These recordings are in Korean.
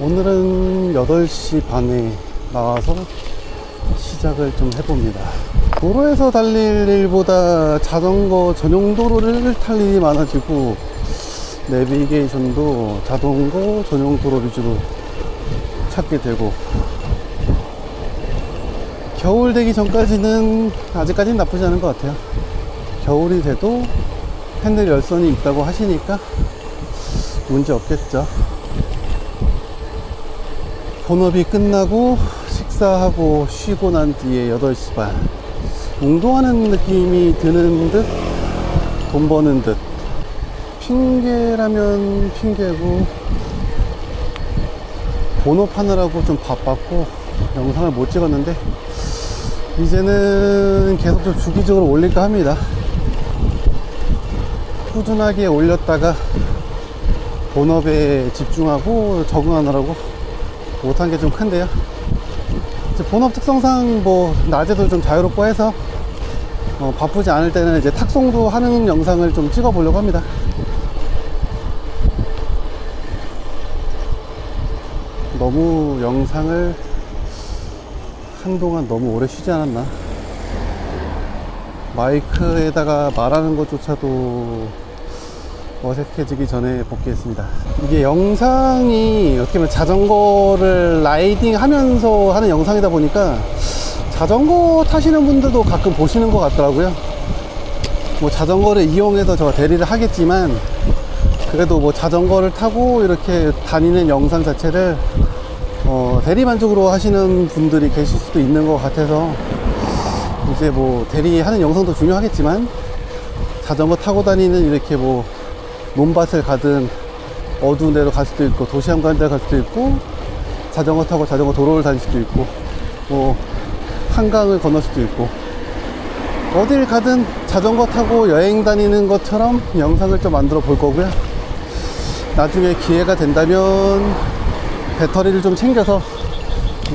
오늘은 8시 반에 나와서 시작을 좀 해봅니다. 도로에서 달릴 일보다 자전거 전용 도로를 탈 일이 많아지고 내비게이션도 자전거 전용 도로 위주로 찾게 되고, 겨울 되기 전까지는 아직까지는 나쁘지 않은 것 같아요. 겨울이 돼도 핸들 열선이 있다고 하시니까 문제 없겠죠. 본업이 끝나고 식사하고 쉬고 난 뒤에 8시 반, 운동하는 느낌이 드는 듯 돈 버는 듯. 핑계라면 핑계고, 본업하느라고 좀 바빴고 영상을 못 찍었는데 이제는 계속 좀 주기적으로 올릴까 합니다. 꾸준하게 올렸다가 본업에 집중하고 적응하느라고 못한 게 좀 큰데요. 이제 본업 특성상 뭐 낮에도 좀 자유롭고 해서 바쁘지 않을 때는 이제 탁송도 하는 영상을 좀 찍어 보려고 합니다. 너무 영상을 한동안 너무 오래 쉬지 않았나. 마이크에다가 말하는 것조차도 어색해지기 전에 복귀했습니다. 이게 영상이 어떻게 보면 자전거를 라이딩 하면서 하는 영상이다 보니까 자전거 타시는 분들도 가끔 보시는 것 같더라고요. 뭐 자전거를 이용해서 제가 대리를 하겠지만 그래도 뭐 자전거를 타고 이렇게 다니는 영상 자체를 대리만족으로 하시는 분들이 계실 수도 있는 것 같아서, 이제 뭐 대리하는 영상도 중요하겠지만 자전거 타고 다니는 이렇게 뭐 논밭을 가든 어두운 데로 갈 수도 있고 도시 한가운데 갈 수도 있고 자전거 타고 자전거 도로를 다닐 수도 있고 뭐 한강을 건널 수도 있고 어딜 가든 자전거 타고 여행 다니는 것처럼 영상을 좀 만들어 볼 거고요. 나중에 기회가 된다면 배터리를 좀 챙겨서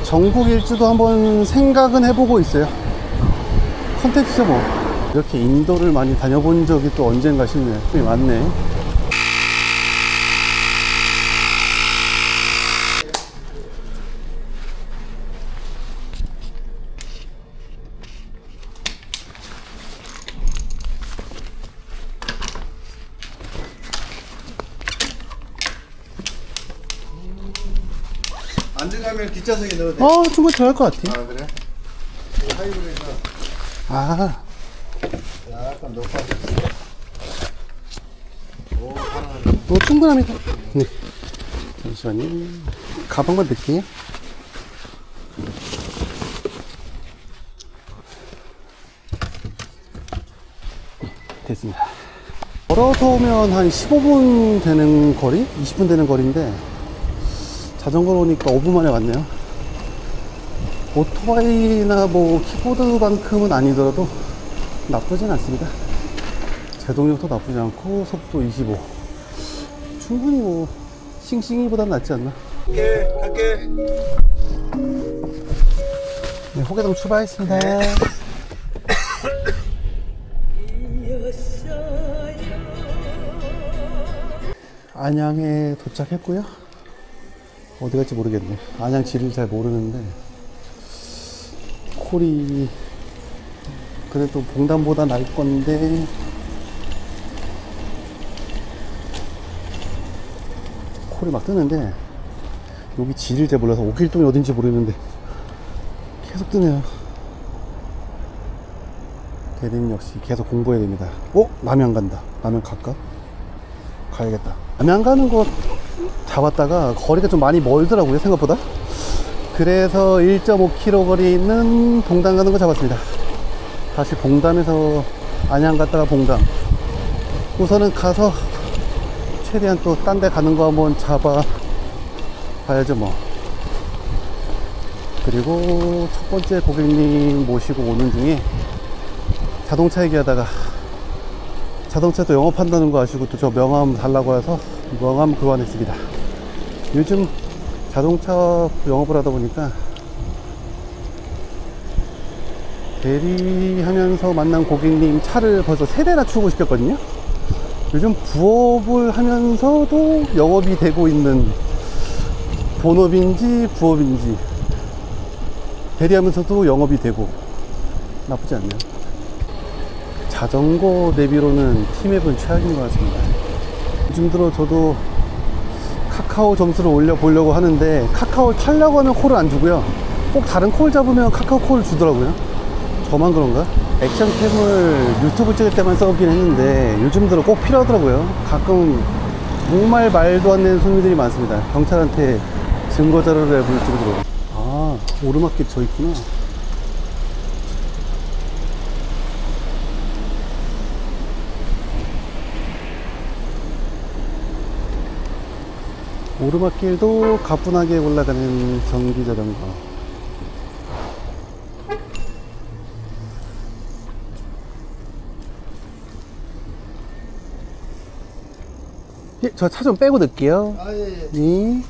전국 일주도 한번 생각은 해보고 있어요. 컨텐츠죠 뭐. 이렇게 인도를 많이 다녀본 적이 또 언젠가 싶네요. 꽤 많네. 앉아가면 뒷좌석에 넣어도 돼? 충분히 잘할 것 같아. 아, 그래? 하이브에서 약간 높아. 오, 가능하네. 충분합니다. 네. 잠시만요. 가방만 넣을게요. 됐습니다. 걸어서 오면 한 15분 되는 거리? 20분 되는 거리인데 자전거로 오니까 5분 만에 왔네요. 오토바이나 뭐 킥보드만큼은 아니더라도 나쁘진 않습니다. 제동력도 나쁘지 않고 속도 25. 충분히 뭐 싱싱이보단 낫지 않나. 갈게. 네, 호계동 출발했습니다. 네. 안양에 도착했고요. 어디 갈지 모르겠네. 안양 지리를 잘 모르는데 콜이 그래도 봉담보다 나을 건데 콜이 막 뜨는데 여기 지리를 잘 몰라서 옥길동이 어딘지 모르겠는데 계속 뜨네요. 대리님 역시 계속 공부해야 됩니다. 남양 간다. 남양 갈까? 가야겠다. 남양 가는 거 잡았다가 거리가 좀 많이 멀더라고요, 생각보다. 그래서 1.5km 거리 있는 봉담 가는 거 잡았습니다. 다시 봉담에서 안양 갔다가 봉담. 우선은 가서 최대한 또 딴 데 가는 거 한번 잡아 봐야죠 뭐. 그리고 첫 번째 고객님 모시고 오는 중에 자동차 얘기하다가 자동차도 영업한다는 거 아시고 또 저 명함 달라고 해서 명함 교환했습니다. 요즘 자동차 영업을 하다 보니까 대리하면서 만난 고객님 차를 벌써 3대나 출고시켰거든요. 요즘 부업을 하면서도 영업이 되고 있는 본업인지 부업인지 대리하면서도 영업이 되고 나쁘지 않네요. 자전거 대비로는 티맵은 최악인 것 같습니다. 요즘 들어 저도 카카오 점수를 올려보려고 하는데 카카오를 타려고 하면 콜을 안 주고요, 꼭 다른 콜 잡으면 카카오 콜을 주더라고요. 저만 그런가? 액션캠을 유튜브 찍을 때만 써보긴 했는데 요즘 들어 꼭 필요하더라고요. 가끔 정말 말도 안 되는 손님들이 많습니다. 경찰한테 증거 자료를 볼 정도로. 아, 오르막길 저 있구나. 오르막길도 가뿐하게 올라가는 전기자전거. 예, 저 차 좀 빼고 넣을게요. 아, 예, 예. 예.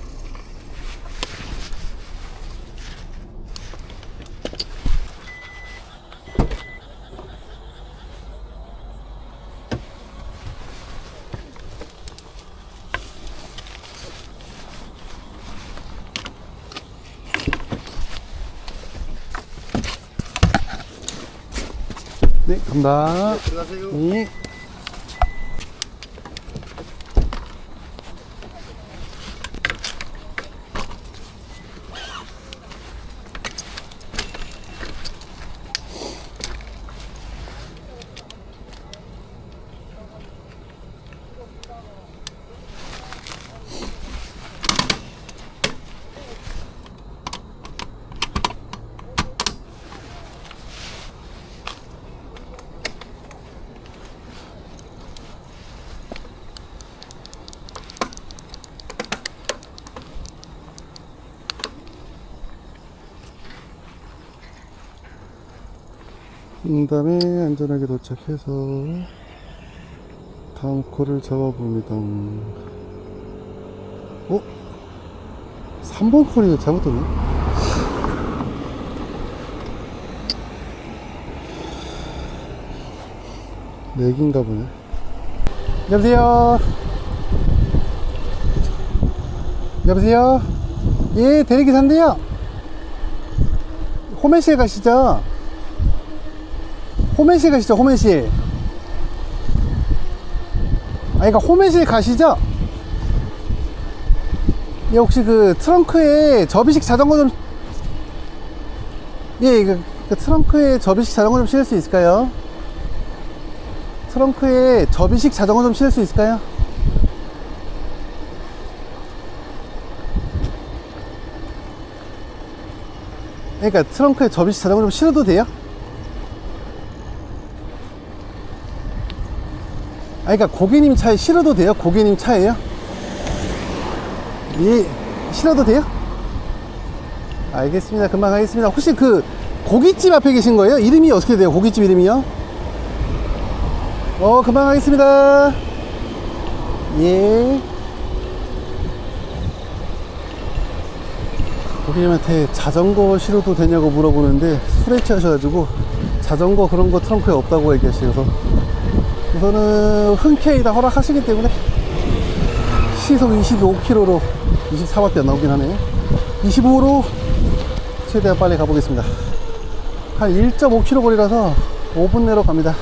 네, 간다. 들어가세요. 예. 다음에 안전하게 도착해서 다음 콜을 잡아봅니다. 어? 3번 콜이 잘못됐네. 렉인가 보네. 여보세요? 여보세요? 예, 대리기사인데요. 호매실 가시죠? 호매실 가시죠, 호매실. 아, 그러니까 호매실 가시죠? 예, 혹시 그 트렁크에 접이식 자전거 좀, 예, 그 트렁크에 접이식 자전거 좀 실을 수 있을까요? 트렁크에 접이식 자전거 좀 실을 수 있을까요? 그러니까 트렁크에 접이식 자전거 좀 실어도 돼요? 아, 그러니까 고객님 차에 실어도 돼요? 고객님 차에요? 예, 실어도 돼요? 알겠습니다. 금방 하겠습니다. 혹시 그 고깃집 앞에 계신 거예요? 이름이 어떻게 돼요? 고깃집 이름이요? 금방 하겠습니다. 예. 고객님한테 자전거 실어도 되냐고 물어보는데 술에 취하셔가지고 자전거 그런 거 트렁크에 없다고 얘기하셔서 우선은 흔쾌히 다 허락하시기 때문에 시속 25km로 24밖에 안 나오긴 하네. 25로 최대한 빨리 가보겠습니다. 한 1.5km 거리라서 5분 내로 갑니다.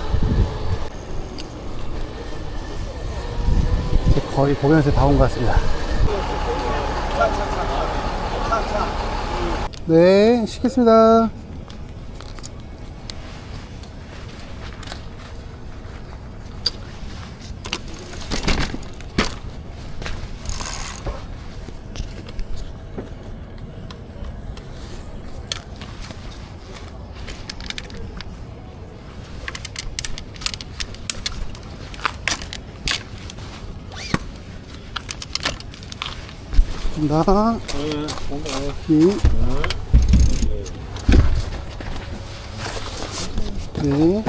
이제 거의 고객한테 다 온 것 같습니다. 네, 시켰습니다. 나 네.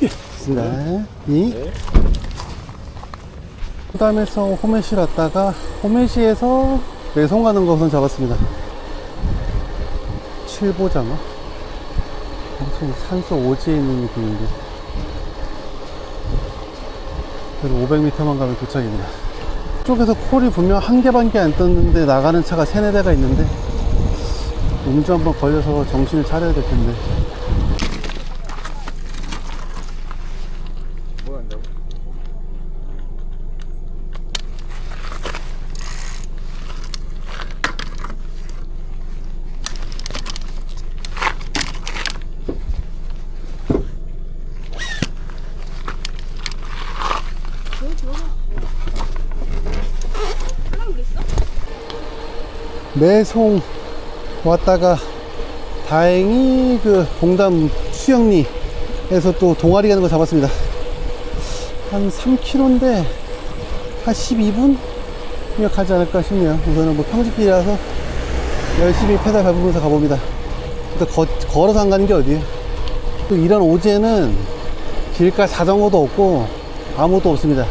됐습니다. 그 다음에서 호메시 왔다가 호메시에서 매송 가는 거 우선 잡았습니다. 7보장어 엄청 산소 오지에 있는 느낌인데 500m만 가면 도착입니다. 저쪽에서 콜이 분명 한 개밖에 안 떴는데 나가는 차가 세네 대가 있는데 음주 한번 걸려서 정신을 차려야 될 텐데. 뭐 한다고? 매송 왔다가 다행히 그 봉담 수영리에서 또 동아리 가는 거 잡았습니다. 한 3km인데 한 12분이면 가지 않을까 싶네요. 우선은 뭐 평지길이라서 열심히 페달 밟으면서 가봅니다. 근데 걸어서 안 가는 게 어디에요? 또 이런 오제는 길가 자전거도 없고 아무것도 없습니다.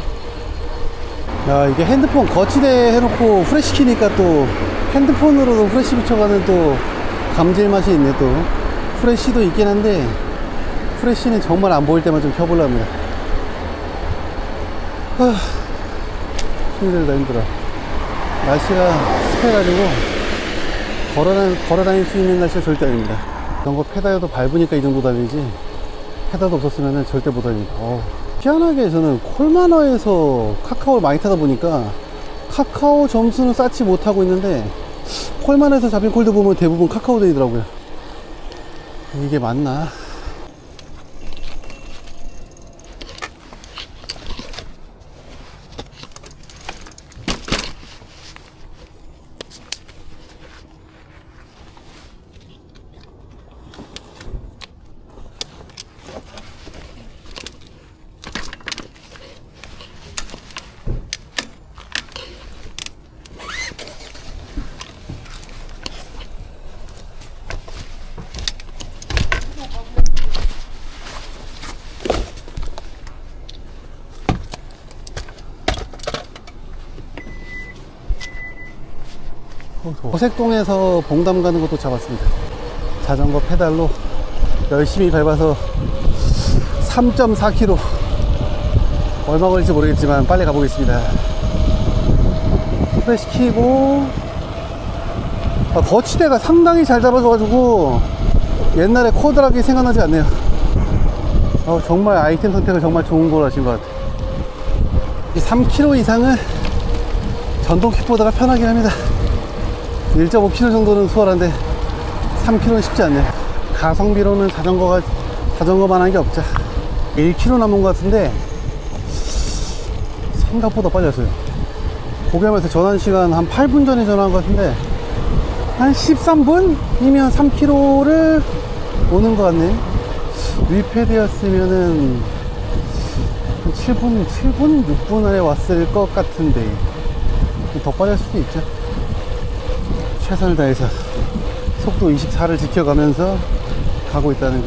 야, 이게 핸드폰 거치대 해놓고 후레쉬 키니까 또 핸드폰으로도 후레쉬 비춰가는 또 감질맛이 있네. 또 후레쉬도 있긴 한데 후레쉬는 정말 안 보일 때만 좀 켜보려 합니다. 힘들다 힘들어. 날씨가 습해가지고 걸어다닐 수 있는 날씨가 절대 아닙니다. 이런 거 페달도 밟으니까 이 정도 달리지 페달도 없었으면 절대 못 달립니다. 희한하게 저는 콜마너에서 카카오를 많이 타다 보니까 카카오 점수는 쌓지 못하고 있는데 콜마너에서 잡힌 콜드 보면 대부분 카카오데이더라고요. 이게 맞나? 호색동에서 봉담 가는 것도 잡았습니다. 자전거 페달로 열심히 밟아서 3.4km 얼마 걸릴지 모르겠지만 빨리 가보겠습니다. 후레쉬 키고 거치대가 상당히 잘 잡아줘가지고 옛날에 코드락이 생각나지 않네요. 정말 아이템 선택을 정말 좋은 걸 하신 것 같아요. 3km 이상은 전동 킥보드가 편하긴 합니다. 1.5km 정도는 수월한데 3km는 쉽지 않네요. 가성비로는 자전거만 한 게 없죠. 1km 남은 것 같은데 생각보다 빨리 왔어요. 고개하면서 전환 시간 한 8분 전에 전화한 것 같은데 한 13분이면 3km를 오는 것 같네. 위패드였으면은 한 7분, 6분 안에 왔을 것 같은데 더 빨리 할 수도 있죠. 최선을 다해서 속도 24를 지켜가면서 가고 있다는 거.